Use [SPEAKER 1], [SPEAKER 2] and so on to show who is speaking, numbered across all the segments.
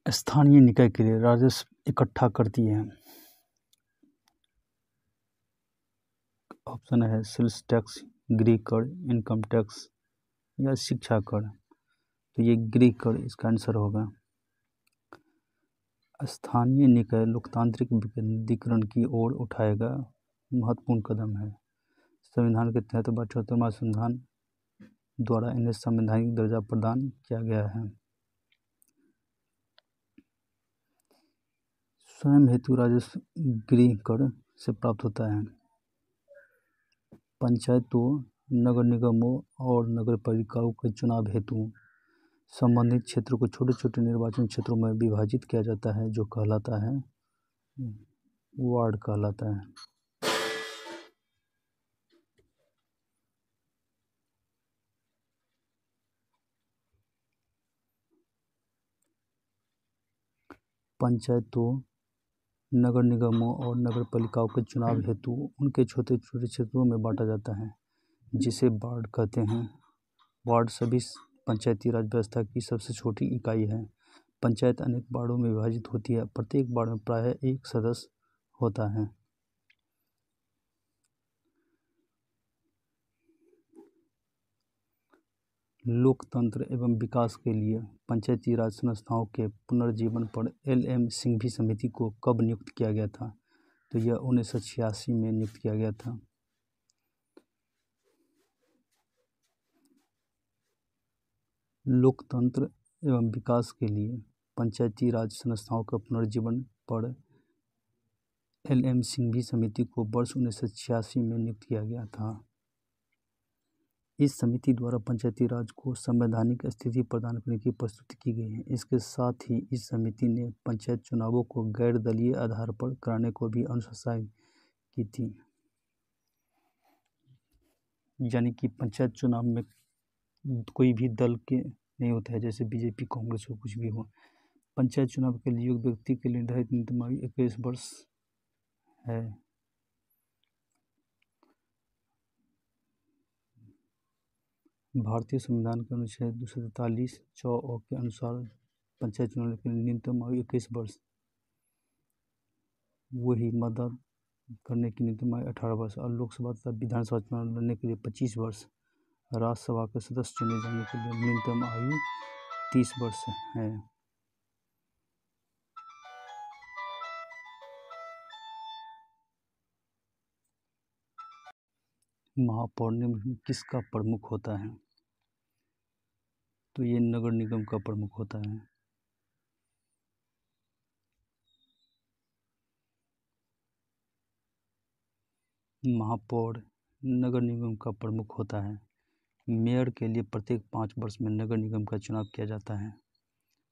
[SPEAKER 1] स्थानीय निकाय के लिए राजस्व इकट्ठा करती है। ऑप्शन है सेल्स टैक्स, गृह कर, इनकम टैक्स या शिक्षा कर। तो ये गृह कर इसका आंसर होगा। स्थानीय निकाय लोकतांत्रिक विकेंद्रीकरण की ओर उठाएगा महत्वपूर्ण कदम है। संविधान के तहत 72वां संविधान द्वारा इन्हें संवैधानिक दर्जा प्रदान किया गया है। स्वयं हेतु राजस्व गृह कर से प्राप्त होता है। पंचायतों, नगर निगमों और नगरपालिकाओं के चुनाव हेतु संबंधित क्षेत्र को छोटे छोटे निर्वाचन क्षेत्रों में विभाजित किया जाता है, जो कहलाता है वार्ड कहलाता है। पंचायतों, नगर निगमों और नगरपालिकाओं के चुनाव हेतु उनके छोटे छोटे क्षेत्रों में बांटा जाता है, जिसे वार्ड कहते हैं। वार्ड सभी पंचायती राज व्यवस्था की सबसे छोटी इकाई है। पंचायत अनेक वार्डों में विभाजित होती है। प्रत्येक वार्ड में प्रायः एक सदस्य होता है। लोकतंत्र एवं विकास के लिए पंचायती राज संस्थाओं के पुनर्जीवन पर LM सिंघवी समिति को कब नियुक्त किया गया था? तो यह 1986 में नियुक्त किया गया था। लोकतंत्र एवं विकास के लिए पंचायती राज संस्थाओं के पुनर्जीवन पर LM सिंघवी समिति को वर्ष 1986 में नियुक्त किया गया था। इस समिति द्वारा पंचायती राज को संवैधानिक स्थिति प्रदान करने की प्रस्तुति की गई है। इसके साथ ही इस समिति ने पंचायत चुनावों को गैर दलीय आधार पर कराने को भी अनुशंसा की थी। यानी कि पंचायत चुनाव में कोई भी दल के नहीं होता है, जैसे बीजेपी, कांग्रेस हो, कुछ भी हो। पंचायत चुनाव के लिए योग्य व्यक्ति के लिए निर्धारित न्यूनतम आयु 21 वर्ष है। भारतीय संविधान के अनुच्छेद 243(च) के अनुसार पंचायत चुनाव के लिए न्यूनतम आयु 21 वर्ष, वही मतदान करने की न्यूनतम आयु 18 वर्ष और लोकसभा तथा विधानसभा चुनाव लड़ने के लिए 25 वर्ष, राज्यसभा के सदस्य चुने जाने के लिए न्यूनतम आयु 30 वर्ष है। महापौर निम्न किसका प्रमुख होता है? तो ये नगर निगम का प्रमुख होता है। महापौर नगर निगम का प्रमुख होता है। मेयर के लिए प्रत्येक 5 वर्ष में नगर निगम का चुनाव किया जाता है।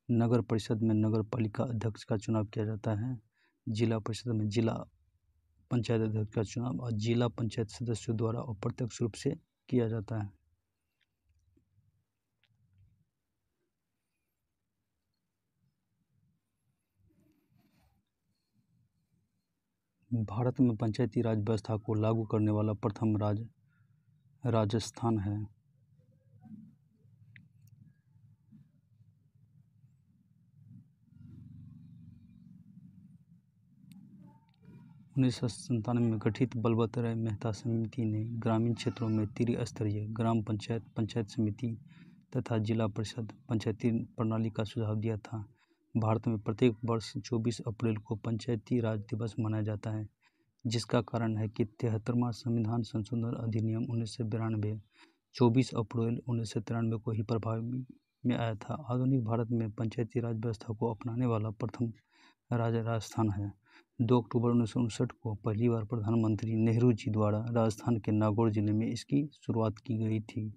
[SPEAKER 1] नगर परिषद में नगर पालिका अध्यक्ष का चुनाव किया जाता है। जिला परिषद में जिला पंचायत अध्यक्ष का चुनाव और जिला पंचायत सदस्यों द्वारा अप्रत्यक्ष रूप से किया जाता है। भारत में पंचायती राज व्यवस्था को लागू करने वाला प्रथम राज्य राजस्थान है। उन्नीस सौ 97 में गठित बलवंतराय मेहता समिति ने ग्रामीण क्षेत्रों में त्रिस्तरीय ग्राम पंचायत, पंचायत समिति तथा जिला परिषद पंचायती प्रणाली का सुझाव दिया था। भारत में प्रत्येक वर्ष 24 अप्रैल को पंचायती राज दिवस मनाया जाता है, जिसका कारण है कि 73वां संविधान संशोधन अधिनियम 1992 24 अप्रैल 1993 को ही प्रभावी में आया था। आधुनिक भारत में पंचायती राज व्यवस्था को अपनाने वाला प्रथम राज्य राजस्थान है। 2 अक्टूबर 1959 को पहली बार प्रधानमंत्री नेहरू जी द्वारा राजस्थान के नागौर जिले में इसकी शुरुआत की गई थी।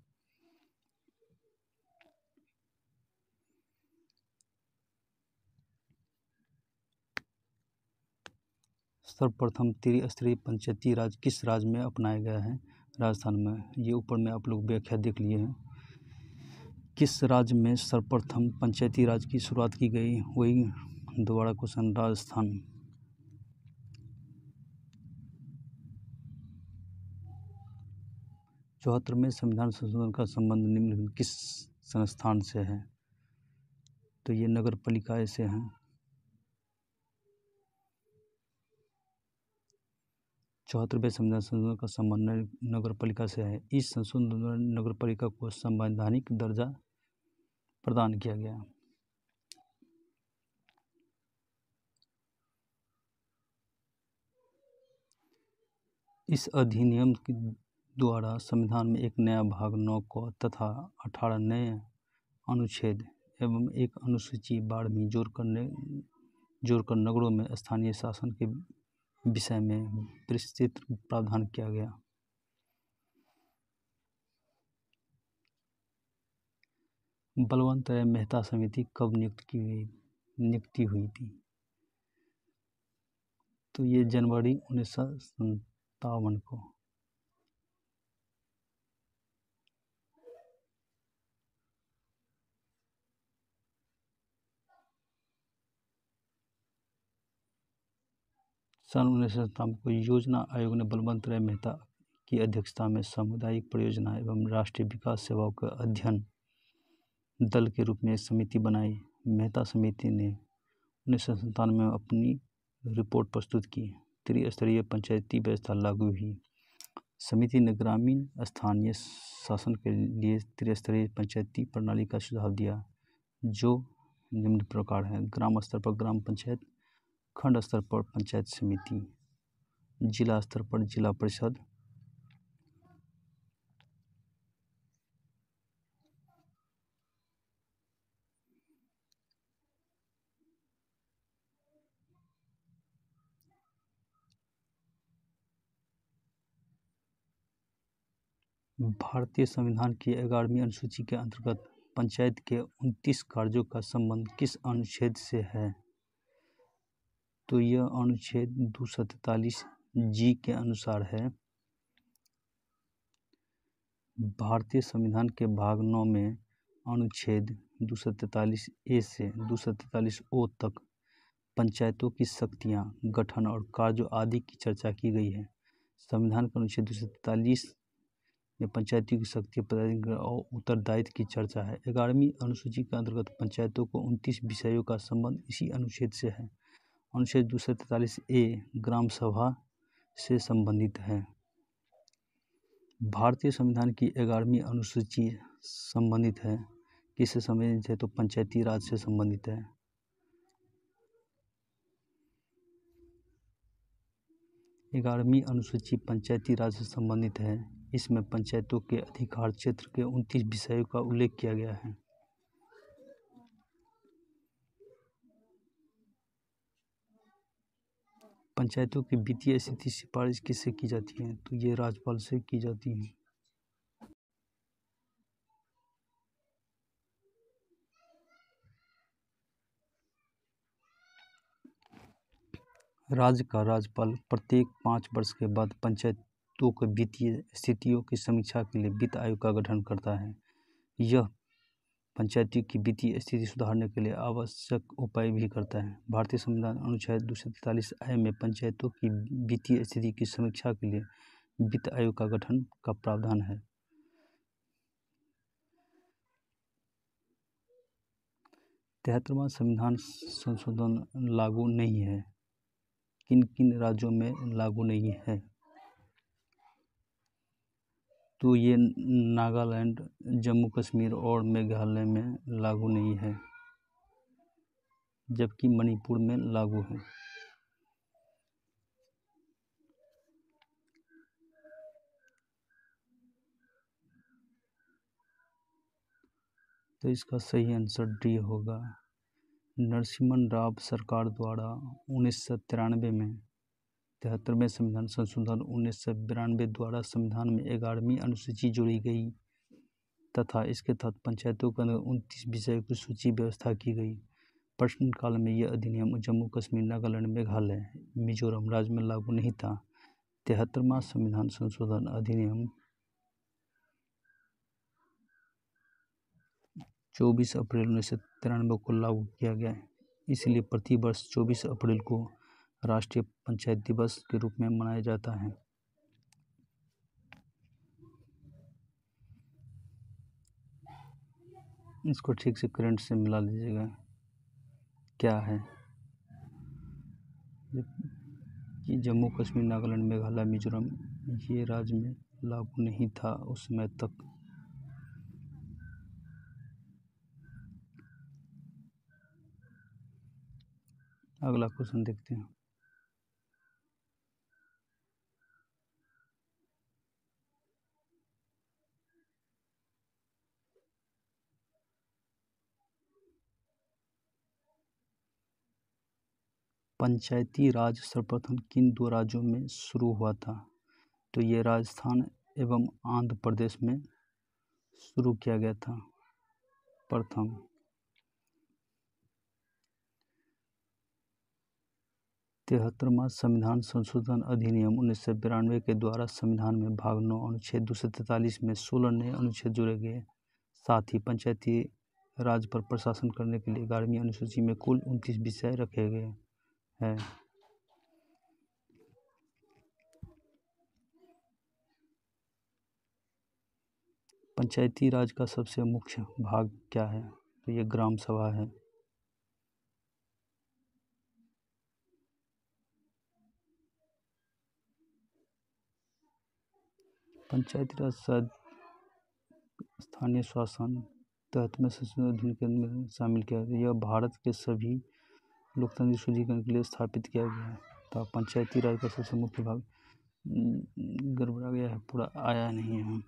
[SPEAKER 1] सर्वप्रथम त्रिस्तरीय पंचायती राज किस राज्य में अपनाया गया है? राजस्थान में। ये ऊपर में आप लोग व्याख्या देख लिए हैं। किस राज्य में सर्वप्रथम पंचायती राज की शुरुआत की गई? वही दोबारा क्वेश्चन, राजस्थान। चौहत्तर में संविधान संशोधन का संबंध निम्नलिखित किस संस्थान से है? तो ये नगर पालिका ऐसे हैं। 74वें संविधान संशोधन का संबंध नगर पालिका से है। इस संशोधन द्वारा नगर पालिका को संवैधानिक दर्जा प्रदान किया गया। इस अधिनियम के द्वारा संविधान में एक नया भाग 9 क तथा 18 नए अनुच्छेद एवं एक अनुसूची 12वीं जोड़कर नगरों में स्थानीय शासन के विषय में विस्तृत प्रावधान किया गया। बलवंत राय मेहता समिति कब नियुक्ति हुई थी? तो ये जनवरी 1957 को। सन 1957 को योजना आयोग ने बलवंत राय मेहता की अध्यक्षता में सामुदायिक परियोजना एवं राष्ट्रीय विकास सेवाओं के अध्ययन दल के रूप में एक समिति बनाई। मेहता समिति ने 1997 में अपनी रिपोर्ट प्रस्तुत की। त्रिस्तरीय पंचायती व्यवस्था लागू हुई। समिति ने ग्रामीण स्थानीय शासन के लिए त्रिस्तरीय पंचायती प्रणाली का सुझाव दिया, जो निम्न प्रकार है: ग्राम स्तर पर ग्राम पंचायत, खंड स्तर पर पंचायत समिति, जिला स्तर पर जिला परिषद, भारतीय संविधान की 11वीं अनुसूची के अंतर्गत पंचायत के 29 कार्यों का संबंध किस अनुच्छेद से है? तो यह अनुच्छेद 243 जी के अनुसार है। भारतीय संविधान के भाग 9 में अनुच्छेद 243 ए से 243 ओ तक पंचायतों की शक्तियां, गठन और कार्यों आदि की चर्चा की गई है। संविधान के अनुच्छेद 243 में पंचायतों की शक्ति, पदाधिकार और उत्तरदायित्व की चर्चा है। 11वीं अनुसूची के अंतर्गत पंचायतों को 29 विषयों का संबंध इसी अनुच्छेद से है। अनुच्छेद 243 ए ग्राम सभा से संबंधित है। भारतीय संविधान की 11वीं अनुसूची संबंधित है, किससे संबंधित है? तो पंचायती राज से संबंधित है। ग्यारहवीं अनुसूची पंचायती राज से संबंधित है। इसमें पंचायतों के अधिकार क्षेत्र के 29 विषयों का उल्लेख किया गया है। पंचायतों की वित्तीय स्थिति सिफारिश किससे की जाती है? तो ये राज्यपाल से की जाती है। राज्य का राज्यपाल प्रत्येक 5 वर्ष के बाद पंचायतों की वित्तीय स्थितियों की समीक्षा के लिए वित्त आयोग का गठन करता है। यह पंचायतों की वित्तीय स्थिति सुधारने के लिए आवश्यक उपाय भी करता है। भारतीय संविधान अनुच्छेद 243 ए में पंचायतों की वित्तीय स्थिति की समीक्षा के लिए वित्त आयोग का गठन का प्रावधान है। तिहत्तरवां संविधान संशोधन लागू नहीं है। किन किन राज्यों में लागू नहीं है? तो ये नागालैंड, जम्मू कश्मीर और मेघालय में लागू नहीं है, जबकि मणिपुर में लागू है। तो इसका सही आंसर डी होगा। नरसिम्हा राव सरकार द्वारा 1993 में 73वें संविधान संशोधन 1992 द्वारा संविधान में 11वीं अनुसूची जोड़ी गई तथा इसके तहत पंचायतों के अंदर 29 विषयों की सूची व्यवस्था की गई। प्रश्नकाल में यह अधिनियम जम्मू कश्मीर, नागालैंड, मेघालय, मिजोरम राज्य में लागू नहीं था। 73वां संविधान संशोधन अधिनियम 24 अप्रैल 1993 को लागू किया गया, इसलिए प्रति वर्ष 24 अप्रैल को राष्ट्रीय पंचायत दिवस के रूप में मनाया जाता है। इसको ठीक से करंट से मिला लीजिएगा। क्या है? कि जम्मू कश्मीर, नागालैंड, मेघालय, मिजोरम ये राज्य में लागू नहीं था उस समय तक। अगला क्वेश्चन देखते हैं। पंचायती राज सर्वप्रथम किन दो राज्यों में शुरू हुआ था? तो ये राजस्थान एवं आंध्र प्रदेश में शुरू किया गया था प्रथम। तिहत्तरवां संविधान संशोधन अधिनियम 1992 के द्वारा संविधान में भाग 9 अनुच्छेद 243 में 16 नए अनुच्छेद जोड़े गए। साथ ही पंचायती राज पर प्रशासन करने के लिए 11वीं अनुसूची में कुल 29 विषय रखे गए हैं। पंचायती राज का सबसे मुख्य भाग क्या है? तो ये ग्राम सभा है। पंचायती राज स्थानीय शासन तहत में संशोधन के अंदर शामिल किया गया। यह भारत के सभी लोकतांत्रिक शुद्धिकरण के लिए स्थापित किया गया था। पंचायती राज का सबसे मुख्य भाग गड़बड़ा गया है, पूरा आया नहीं है।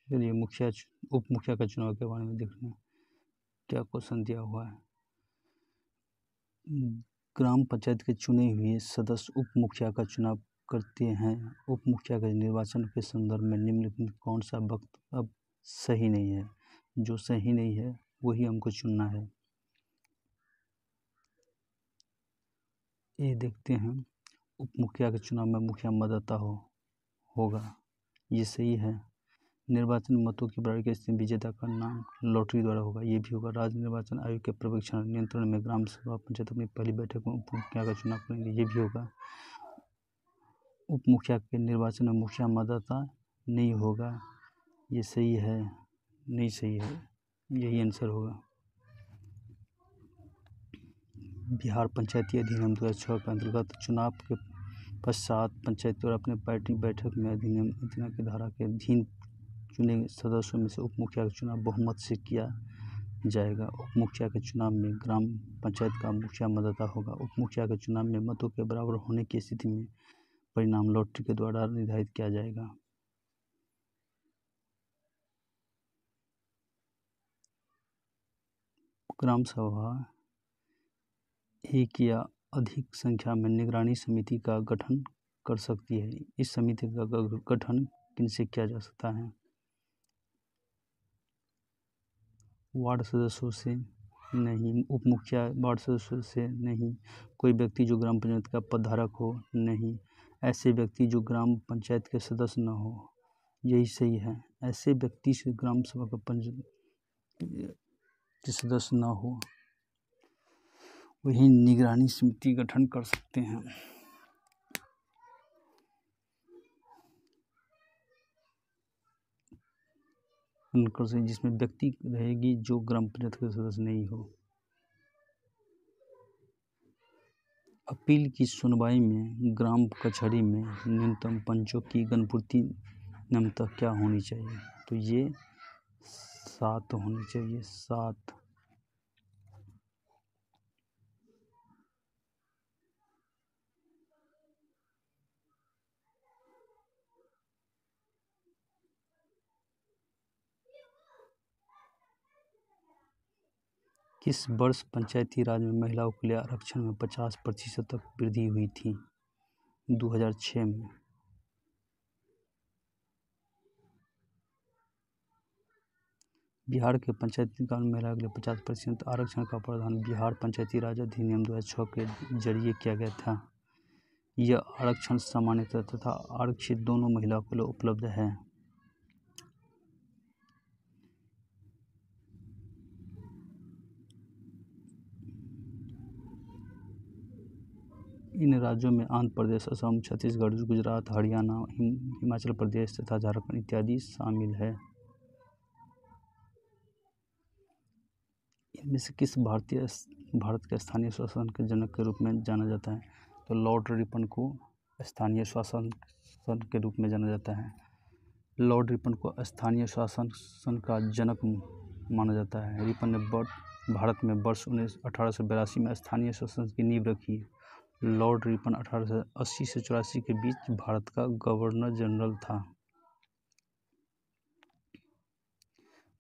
[SPEAKER 1] चलिए मुखिया उप मुखिया का चुनाव के बारे में देखना है, क्या क्वेश्चन दिया हुआ है। ग्राम पंचायत के चुने हुए सदस्य उप मुखिया का चुनाव करते हैं। उप मुखिया के निर्वाचन के संदर्भ में निम्नलिखित कौन सा वक्तव्य सही नहीं है? जो सही नहीं है वही हमको चुनना है। ये देखते हैं, उप मुखिया के चुनाव में मुखिया मतदाता होगा, ये सही है। निर्वाचन मतों की बराबरी की स्थिति में विजेता का नाम लॉटरी द्वारा होगा, ये भी होगा। राज्य निर्वाचन आयोग के पर्यवेक्षण नियंत्रण में ग्राम सभा पंचायत अपनी पहली बैठक में उप मुखिया का चुनाव करेंगे, ये भी होगा। उप मुखिया के निर्वाचन में मुखिया मतदाता नहीं होगा, ये सही है, नहीं सही है, यही आंसर होगा। बिहार पंचायती अधिनियम 2006 के अंतर्गत चुनाव के पश्चात पंचायत द्वारा अपने पार्टी बैठक में अधिनियम की धारा के अधीन चुने गए सदस्यों में से उप मुखिया का चुनाव बहुमत से किया जाएगा। उप मुखिया के चुनाव में ग्राम पंचायत का मुखिया मतदाता होगा। उप मुखिया के चुनाव में मतों के बराबर होने की स्थिति में परिणाम लॉटरी के द्वारा निर्धारित किया जाएगा। ग्राम सभा एक या अधिक संख्या में निगरानी समिति का गठन कर सकती है। इस समिति का गठन किनसे किया जा सकता है? वार्ड सदस्यों से नहीं, उप मुखिया वार्ड सदस्यों से नहीं, कोई व्यक्ति जो ग्राम पंचायत का पदधारक हो नहीं, ऐसे व्यक्ति जो ग्राम पंचायत के सदस्य न हो, यही सही है। ऐसे व्यक्ति से ग्राम सभा का पंचायत के सदस्य न हो वही निगरानी समिति गठन कर सकते हैं। जिसमें व्यक्ति रहेगी जो ग्राम पंचायत के सदस्य नहीं हो। अपील की सुनवाई में ग्राम कचहरी में न्यूनतम पंचों की गणपूर्ति नियमतः क्या होनी चाहिए? तो ये 7 होनी चाहिए, 7। किस वर्ष पंचायती राज में महिलाओं के लिए आरक्षण में 50% तक वृद्धि हुई थी? 2006 में। बिहार के पंचायती कानून में महिलाओं के लिए 50% आरक्षण का प्रावधान बिहार पंचायती राज अधिनियम 2006 के जरिए किया गया था। यह आरक्षण सामान्य तथा आरक्षित दोनों महिलाओं के लिए उपलब्ध है। इन राज्यों में आंध्र प्रदेश, असम, छत्तीसगढ़, गुजरात, हरियाणा, हिमाचल प्रदेश तथा झारखंड इत्यादि शामिल है। इनमें से किस भारत के स्थानीय शासन के जनक के रूप में जाना जाता है? तो लॉर्ड रिपन को स्थानीय शासन के रूप में जाना जाता है। लॉर्ड रिपन को स्थानीय शासन का जनक माना जाता है। रिपन ने भारत में वर्ष 1882 में स्थानीय शासन की नींव रखी। लॉर्ड रिपन 1880 से 84 के बीच भारत का गवर्नर जनरल था।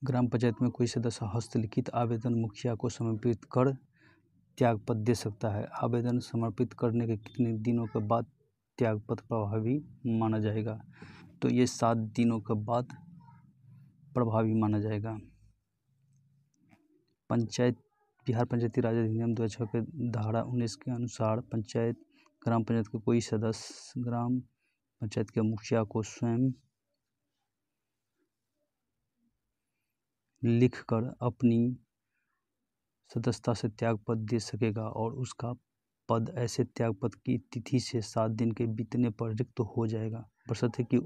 [SPEAKER 1] ग्राम पंचायत में कोई सदस्य हस्तलिखित आवेदन मुखिया को समर्पित कर त्यागपत्र दे सकता है। आवेदन समर्पित करने के कितने दिनों के बाद त्यागपत्र प्रभावी माना जाएगा? तो ये 7 दिनों के बाद प्रभावी माना जाएगा। बिहार पंचायती राज अधिनियम 2006 के धारा 19 के अनुसार ग्राम पंचायत के कोई सदस्य ग्राम पंचायत के मुखिया को स्वयं लिखकर अपनी सदस्यता से त्यागपत्र दे सकेगा और उसका पद ऐसे त्यागपत्र की तिथि से 7 दिन के बीतने पर रिक्त हो जाएगा, बशर्ते कि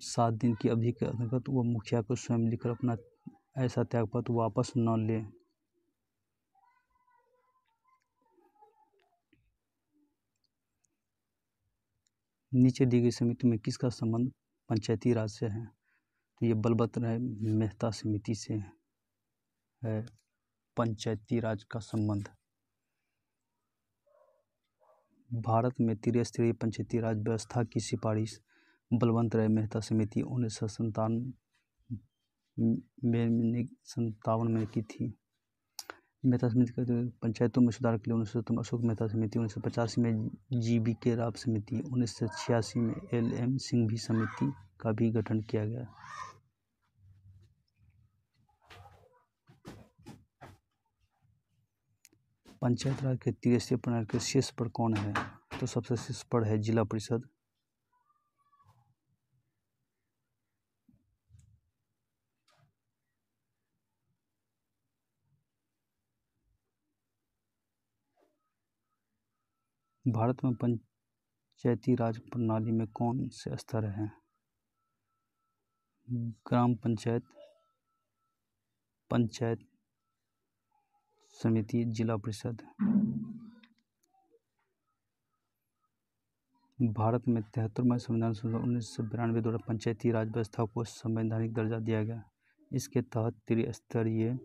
[SPEAKER 1] 7 दिन की अवधि के अंतर्गत वह मुखिया को स्वयं लिखकर अपना ऐसा त्यागपत्र वापस न ले। नीचे दी गई समिति में किसका संबंध पंचायती राज से है? तो ये बलवंत राय मेहता समिति से है पंचायती राज का संबंध। भारत में त्रिस्तरीय पंचायती राज व्यवस्था की सिफारिश बलवंत राय मेहता समिति 1957 में की थी। मेहता समिति का पंचायतों में सुधार के लिए 1970 में अशोक मेहता समिति, 1985 में GBK राव समिति, 1986 में LM सिंघवी समिति का भी गठन किया गया। पंचायत राज के त्रिस्तरीय प्रणाली के शीर्ष पर कौन है? तो सबसे शीर्ष पर है जिला परिषद। भारत में पंचायती राज प्रणाली में कौन से स्तर हैं? ग्राम पंचायत, पंचायत समिति, जिला परिषद। भारत में 73वें संविधान संशोधन 1992 द्वारा पंचायती राज व्यवस्था को संवैधानिक दर्जा दिया गया। इसके तहत त्रिस्तरीय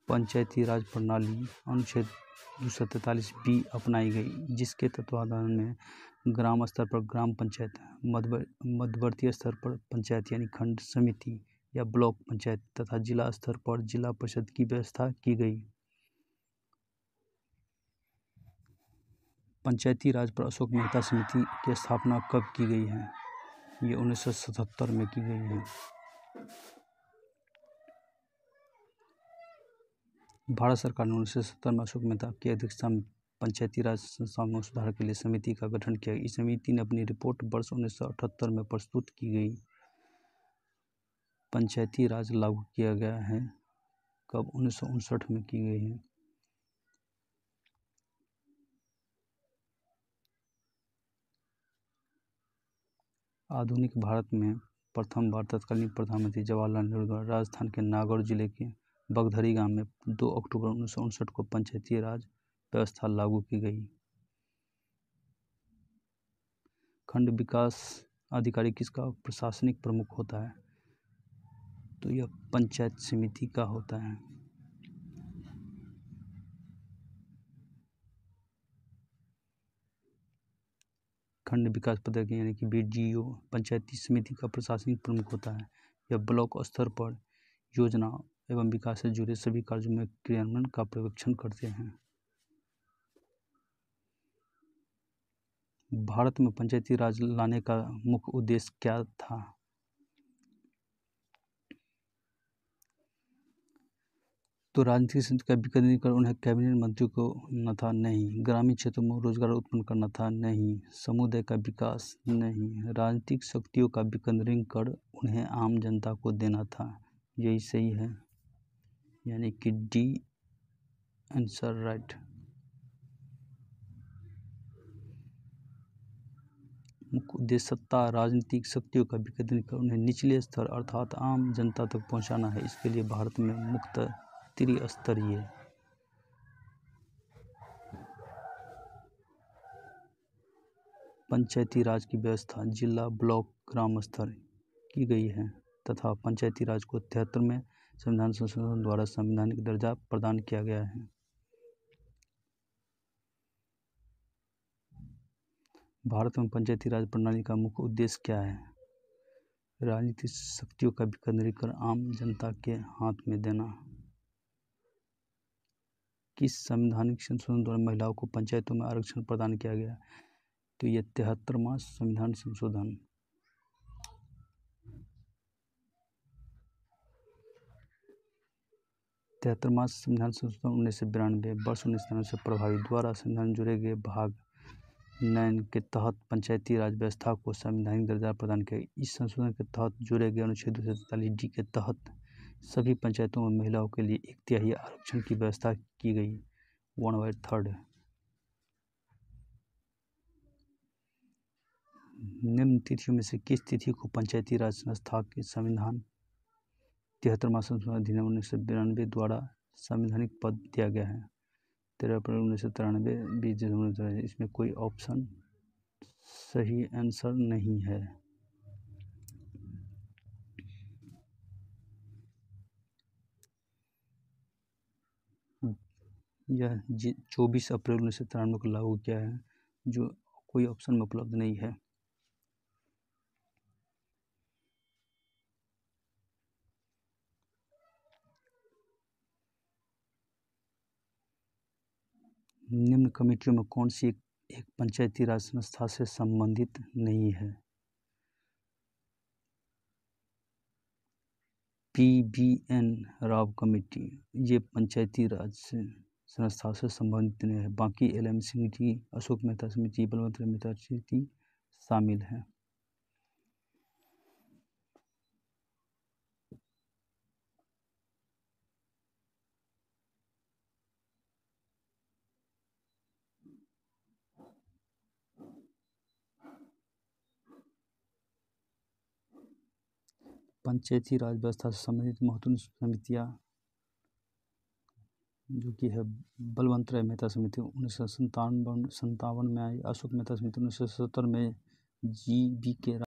[SPEAKER 1] पंचायती राज प्रणाली अनुच्छेद 243B अपनाई गई, जिसके तत्वाधान में ग्राम स्तर पर ग्राम पंचायत, मध्यवर्ती स्तर पर पंचायत यानी खंड समिति या ब्लॉक पंचायत तथा जिला स्तर पर जिला परिषद की व्यवस्था की गई। पंचायती राज पर अशोक मेहता समिति की स्थापना कब की गई है? ये 1977 में की गई है। भारत सरकार ने 1970 में अशोक मेहता की अध्यक्षता में पंचायती राज संस्थाओं में सुधार के लिए समिति का गठन किया। इस समिति ने अपनी रिपोर्ट वर्ष 1978 में प्रस्तुत की गई। पंचायती राज लागू किया गया है कब? 1959 में की गई है। आधुनिक भारत में प्रथम बार तत्कालीन प्रधानमंत्री जवाहरलाल नेहरू द्वारा राजस्थान के नागौर जिले के बगधरी गांव में 2 अक्टूबर 1959 को पंचायती राज व्यवस्था लागू की गई। खंड विकास अधिकारी किसका प्रशासनिक प्रमुख होता है? तो यह पंचायत समिति का होता है। खंड विकास पदाधिकारी यानी कि BDO पंचायती समिति का प्रशासनिक प्रमुख होता है। यह ब्लॉक स्तर पर योजना एवं विकास से जुड़े सभी कार्यों में क्रियान्वयन का पर्यवेक्षण करते हैं। भारत में पंचायती राज लाने का मुख्य उद्देश्य क्या था? तो राजनीतिक स्थिति का विकेंद्रीकरण कर उन्हें कैबिनेट मंत्री को न था, नहीं। ग्रामीण क्षेत्रों में रोजगार उत्पन्न करना था, नहीं। समुदाय का विकास, नहीं। राजनीतिक शक्तियों का विकेंद्रीकरण कर उन्हें आम जनता को देना था। यही सही है, यानी कि D आंसर राइट। मुख्य उद्देश्य सत्ता राजनीतिक शक्तियों का विकेंद्रीकरण कर उन्हें निचले स्तर अर्थात आम जनता तक पहुंचाना है। इसके लिए भारत में मुक्त त्रिस्तरीय पंचायती राज की व्यवस्था जिला, ब्लॉक, ग्राम स्तर की गई है तथा पंचायती राज को 73वें संविधान संशोधन द्वारा संवैधानिक दर्जा प्रदान किया गया है। भारत में पंचायती राज प्रणाली का मुख्य उद्देश्य क्या है? राजनीतिक शक्तियों का विकेंद्रीकरण आम जनता के हाथ में देना। किस संवैधानिक संशोधन द्वारा महिलाओं को पंचायतों में आरक्षण प्रदान किया गया? तो ये 73वां संविधान संशोधन। तिहत्तरवां संविधान संशोधन 1992 वर्ष 1993 से प्रभावी द्वारा संविधान जोड़े गए भाग 9 के तहत पंचायती राज व्यवस्था को संवैधानिक दर्जा प्रदान किया। इस संशोधन के तहत जोड़े गए अनुच्छेद 243D के तहत सभी पंचायतों में महिलाओं के लिए 1/3 आरक्षण की व्यवस्था की गई। 1/3। निम्न तिथियों में से किस तिथि को पंचायती राज संस्था के संविधान 73वां संशोधन अधिनियम 1992 द्वारा संवैधानिक पद दिया गया है? 13 अप्रैल 1993, 20 दिसंबर 1993। इसमें कोई ऑप्शन सही आंसर नहीं है। यह 24 अप्रैल 1993 को लागू किया है, जो कोई ऑप्शन में उपलब्ध नहीं है। निम्न कमेटियों में कौन सी एक पंचायती राज संस्था से संबंधित नहीं है? PBN राव कमेटी, ये पंचायती राज संस्था से संबंधित नहीं है। बाकी LM समिति, अशोक मेहता समिति, बलवंत राय मेहता समिति शामिल है। पंचायती राज व्यवस्था से संबंधित महत्वपूर्ण समितियां जो कि है बलवंत राय मेहता समिति 1957 में आई, अशोक मेहता समिति 1970 में, GBK